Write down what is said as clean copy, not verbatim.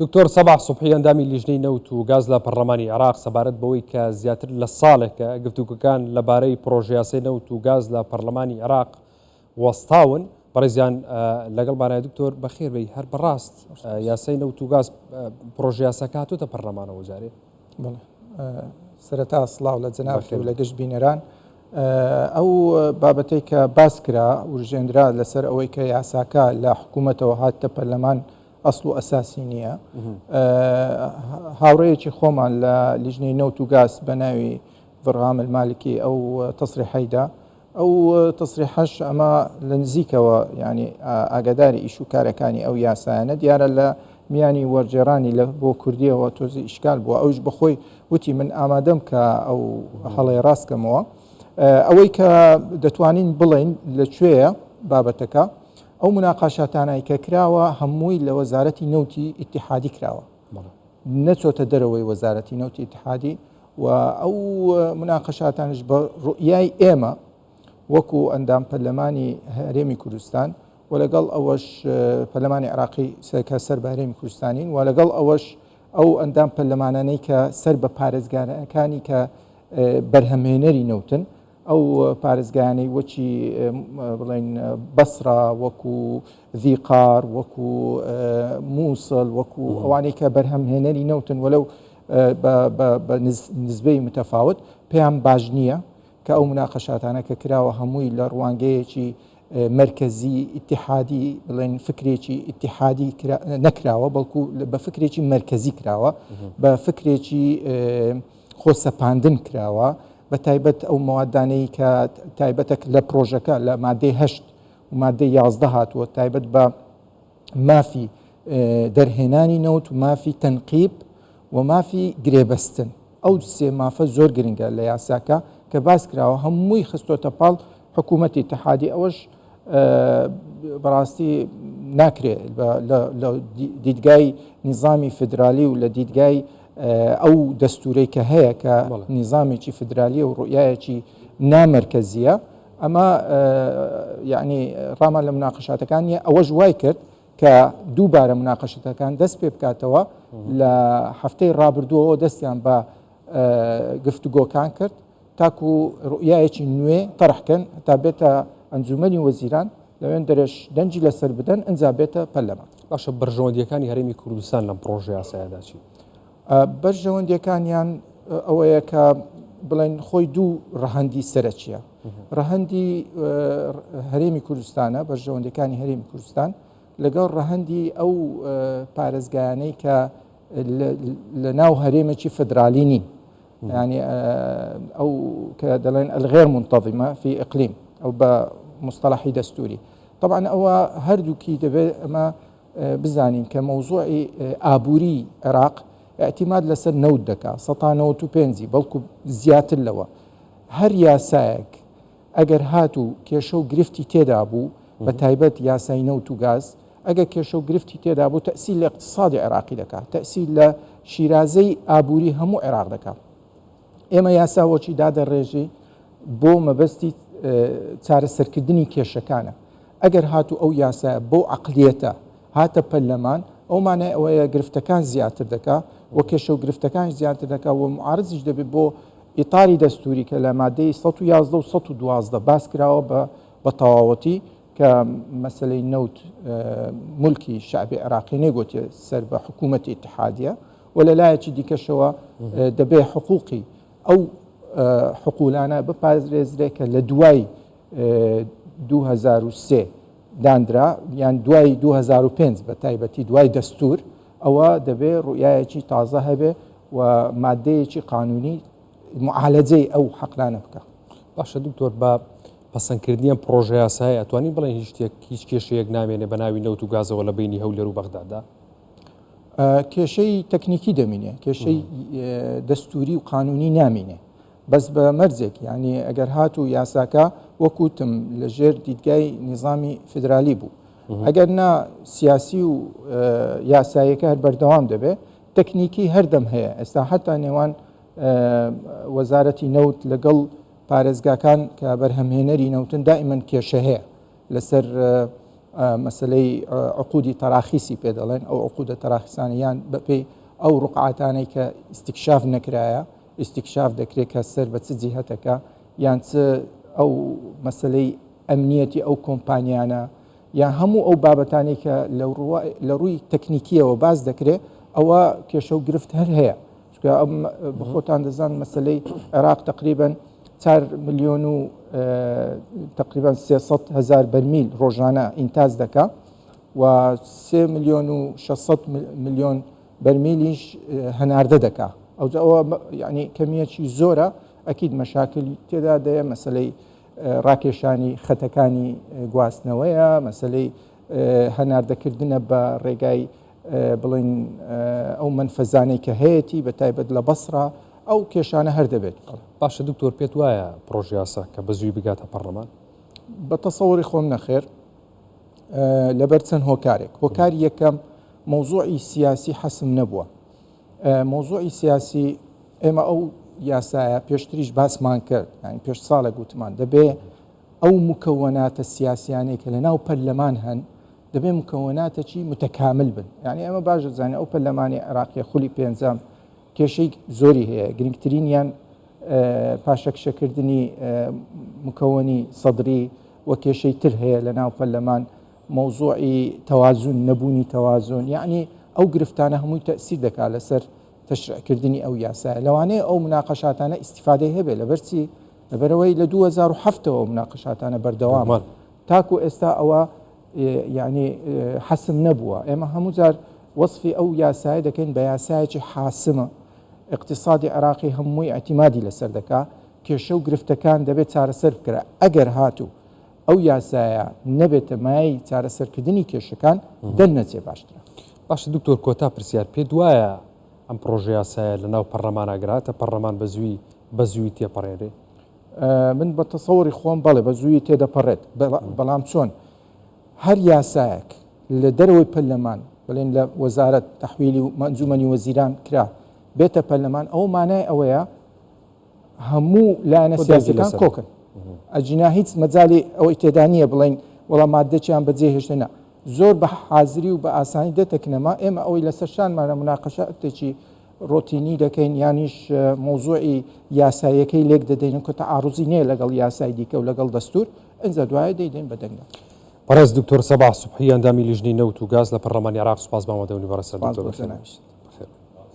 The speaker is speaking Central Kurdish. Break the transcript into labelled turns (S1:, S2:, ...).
S1: دکتۆر سەباح سوبحی ئەندامی لیژنەی نەوت و گاز لە پەرلەمانی عێراق سەبارەت بەوەی کە زیاتر لە ساڵێکە گفتوگەکان لەبارەی پرۆژه نەوت و گاز لە پەرلەمانی عێراق وەستاون. بەڕێزیان لەگەڵمانە دکتۆر بەخێربەی هەر بەڕاست یاسای نەوت و گاز پرۆژه یاساکە هاتووەتە پەرلەمانەوە جارێ؟
S2: سەرەتا سڵاو لە جەناب و لە گشت بینەران. ئەو بابەتەی کە باس کرا وژێنرا لەسەر ئەوەی کە یاساکە لە حکوومەتەوە هاتە پەرلەمان ئەسڵ و ئەساسی نییە. هاوڕەیەکی خۆمان لە لیژنەی نەوت و گاز بە ناوی ڤڕغام المالکی ئەو تەسریحەیدا، ئەو تەسریحەش ئەمە لە نزیکەوە ینی ئاگاداری ئیش و کارەکانی ئەو یاسایانە دیارە لە میانی وەرجێڕانی لە بۆ کوردیەوە تۆزی ئیشکال بووە. ئەوش بەخۆی وتی من ئامادەم کە ئەو هەڵەی ڕاستکەمەوە. ئەوەی کە دەتوانین بڵین لەکوێیە بابەتەکە ئەو مناقاشاتانایی کە کراوە هەمووی لە وەزارەتی نەوتی ئیتیحادی کراوە، نەچۆتە دەرەوەی وەزارەتی نەوتی ئیتیحادی، و ئەو مناقەشاتانش بە ڕوئیای ئێمە وەکو ئەندام پەرلەمانی هەرێمی کوردستان و لەگەڵ ئەوەش پەرلەمانی عێراقی کە سەر بە هەرێمی کوردستانین و لەگەڵ ئەوەش ئەو ئەندام پەرلەمانانەی کە سەر بە پارێزگارەکانی کە بەرهەمهێنەری نەوتن، ئەو پارێزگایانەی وەکی بڵێن بەسرا، وەکو ڤیقار، وەکو مووسڵ، وەکو ئەوانەی کە بەرهەمهێنەری نەوتن وەلەو بە نسبەی متەفاوت پێیان باش نییە کە ئەو مناقەشاتانە کە کراوە هەمووی لە ڕوانگەیەکی مرکزی ئیتیحادی بڵێن فکرێکی ئیتیحادی نەکراوە، بەڵکو بە فکرێکی مرکزی کراوە، بە فکرێکی خۆسەپاندن کراوە، بە تایبەت ئەو موادانەی کە تایبەتە لە پرۆژەکە لە مادەی 8 و مادەی 11 هاتووە تایبەت بە مافی دەرهێنانی نەوت و مافی تەنقیب و مافی گرێبەستن. ئەو سێ مافە زۆر گرنگە لە یاساکە کە باس کراوە هەمووی خستۆتە پاڵ حکوومەتی ئیتیحادی. ئەوەش بەڕاستی ناکرێت لە دیدگای نیزامی فدرالی و لە دیدگای ئەو دەستورەی کە هەیە کە نیزامێکی فدرالیە و ڕوئیایەکی نامەرکەزیە. ئەمە یعنی ڕامان لە مناقەشاتەکانیە. ئەوەش وای کرد کە دووبارە مناقەشەتەکان دەست پێ بکاتەوە. لە هەفتەی ڕابردووەوە دەستیان بە گفتوگۆکان کرد تاکو ڕوئیایەکی نوێ تەڕحکەن تا بێتە ئەنجومەنی وەزیران، لەوێن دەرەش دەنجی لەسەر بدەن ئەنجا بێتە پەرلەمان.
S1: باشە بەرژەوەندیەکانی هەرێمی کوردستان لەم پرۆژە یاسایەدا چی؟
S2: بەرژەوەندیەکانیان ئەوەیە کە بڵێن خۆی دوو ڕەهەندی سەرەکیە. ڕەهەندی هەرێمی کوردستانە، بەرژەوەندیەکانی هەرێمی کوردستان لەگەڵ ڕەهەندی ئەو پارێزگایانەی کە لە ناو هەرێمێکی فدرالی نین، ینی ئەو کە دەڵێن الغێر منتەظمە فی ئیقلیم ئەو بە مصطلحی دەستوری. طبعا ئەوە هەردووکی دەبێت ئەمە بزانین کە مەوزوعی ئابووری عێراق اعتیماد لەسەر نەوت دەکات 195 بەڵکو زیاتر لەوە. هەر یاسایەک ئەگەر هاتوو کێشە و گرفتی تێدا بوو بە تایبەت یاسای نەوت و گاز، ئەگەر کێشە و گرفتی تێدا بوو تەئسیل لە اقتصادی عێراقی دەکات، تەئسیل لە شیرازەی ئابووری هەموو عێراق دەکات. ئێمە یاساوەکی دادەڕێژی بۆ مەبەستی چارەسەرکردنی کێشەکانە. ئەگەر هاتوو ئەو یاسایە بۆ عەقلیەتە هاتە پەرلەمان، ئەومانە ئەوەیە گرفتەکان زیاتر دەکات و کێشە و گرفتەکان زیاتر دەکات و معارضیش دەبێت بۆ ئیطاری دەستوری کە لە مادەی 111 و 112 باس کراوە بە تەواوەتی کە مەسەلەی نەوت مولکی شعبی عێراقی نەیگوتێ سەر بە حکوومەتی ئیتیحادیە و لە لایەکی دیکەشەوە دەبێت حقوقی ئەو حقوقلانە بپارێزرێت کە لە دوای 2003 دانرا یان دوای 2005 بە تایبەتی دوای دەستور ئەوە دەبێت ڕوئیایەکی تازە هەبێ و مادەیەکی قانونی معالەجەی ئەو حەقلانە بکە.
S1: باشە دکتۆر بە پەسەندکردنیان پرۆژە یاسای ئەتوانین بڵێن هیچ کێشەیەک نامێنێ بە ناوی نەوت و گازەوە لە بینی هەولێر و بەغداددا؟
S2: کێشەی تەکنیکی دەمینێ، کێشەی دەستوری و قانونی نامینێ، بەس بە مەرجێک. یعنی ئەگەر هاتوو یاساکە وەکوتم لە ژێر دیدگای نیزامی فدرالی بوو، ئەگەر نا سیاسی و یاسایەکە هەر بەردەوام دەبێت، تەکنیکی هەردەم هەیە. ئێستا حتا نێوان وەزارەتی نەوت لەگەڵ پارێزگاکان کە بەرهەمهێنەری نەوتن دائیمەن کێشە هەیە لەسەر مەسلەی عقودی تەراخیسی پێ دەڵێن ئەو عقودە تەراخیسانیان بەپێی ئەو ڕقعاتانەی کە ئیستیکشاف نەکرایە ئیستیکشاف دەکرێت کە سەر بە چ جیهەتەکە یان چ ئەو مەسلەی ئەمنیەتی ئەو کۆمپانیانە یان هەموو ئەو بابەتانی کە لە ڕووی تەکنیکیەوە باز دەکرێت ئەوە کێشە و گرفت هەر هەیە بخۆتان دەزان مەسلەی عێراق تقریبا 4 ملیۆن و تقریبا 300,000 بەرمیل ڕۆژانە ئینتاز دەکا و 3 ملیۆن و 600 ملیۆن بەرمیلیش هەناردە دەکا ئەوە یعنی کەمیەکی زۆرە ئەکید مەشاکلی تێدا دەیە مەسلەی ڕاکێشانی خەتەکانی گواستنەوەیە مەسلەی هەناردەکردنە بە ڕێگای بڵین ئەو منفەزانەی کە هەیەی بە تایبەت لە بەسرا ئەو کێشانە هەر دەبێت
S1: باشە دکتۆر پێت وایە پرۆژه یاسا کە بەزووی بگاتە پەرلەمان
S2: بە تەسەووری خۆم نەخێر لەبەر چەند هۆکاری یەکەم مۆزوعی سیاسی حەسم نەبووە مۆزوعی سیاسی ئێمە ئەو یاسایە پێشتریش باسمان کرد یعنی پێش ساڵە گوتمان دەبێ ئەو مکەوەناتە سیاسیانەی کە لە ناو پەرلەمان هەن دەبێ مکەوەناتێکی متەکامل بن یعنی ئەمە باش دەزانێت ئەو پەرلەمانی عێراقی خولی پێنجام کێشەی زۆری هەیە گرنگترینیان پاشەکشەکردنی مکەوەنی سەدری وە کێشەی تر هەیە لە ناو پەرلەمان مۆزوعی تەوازن نەبوونی تەوازن یعنی ئەو گرفتانە هەمووی تەسیر دەکات لەسەر تەشریعکردنی ئەو یاسایە لەوانەیە ئەو مناقەشاتانە ئیسیفادەی هەبێت لەبەرچی لەبەرەوەی لە 2007ەوە مناقەشاتانە بەردەوام تاکو ئێستا ئەوە یعنی حەسم نەبووە ئێمە هەموو جار وەصفی ئەو یاسایە دەکەین بە یاسایەکی حاسمە اقتصادی عێراقی هەمووی ئەتیمادی لەسەر دەکا کێشە و گرفتەکان دەبێت چارەسەر بکرا ئەگەر هاتوو ئەو یاسایە نەبێتە مای چارەسەرکردنی کێشەکان دەرنەچێ باشترە
S1: باشە دکتۆر کۆتا پرسیار پێت وایە ئەم پرۆژه یاسایە لە ناو پەرلەمانەگراتە پەرلەمان بەزووی تێپەڕێنێ
S2: من بە تەسەووری خۆم بەڵێ بەزووی تێدەپەڕێت بەڵام چۆن هەر یاسایەک لە دەرەوەی پەرلەمان بڵێن لە وەزارەت تەحویلی و ئەنجومەنی وەزیران کرا بێتە پەرلەمان ئەو مانای ئەوەیە هەموو لایەنە سیاسیەکان کۆکن ئەجینا هیچ مەجالی ئەوەی تێدا نییە بڵێن وەڵام مادەچیان بەجێهێشتنە زۆر بە حازری و بە ئاسانی دەتەکنەما ئێمە ئەوەی لەسەر شانمانە مناقەشەتێکی ڕۆتینی دەکەین یانیش مۆزوعی یاساییەکەی لێک دەدەین کە تەعاڕوزی نییە لەگەڵ یاسای دیکە و لەگەڵ دەستور ئەنجا دوایە دەیدەین بەدەنگە
S1: بەڕێز دکتۆر سەباح سوبحی ئەندامی لیژنەی نەوت و گاز لە پەرلەمانی عێراق سوپاس بەمەدەونی بەڕێز دکتۆر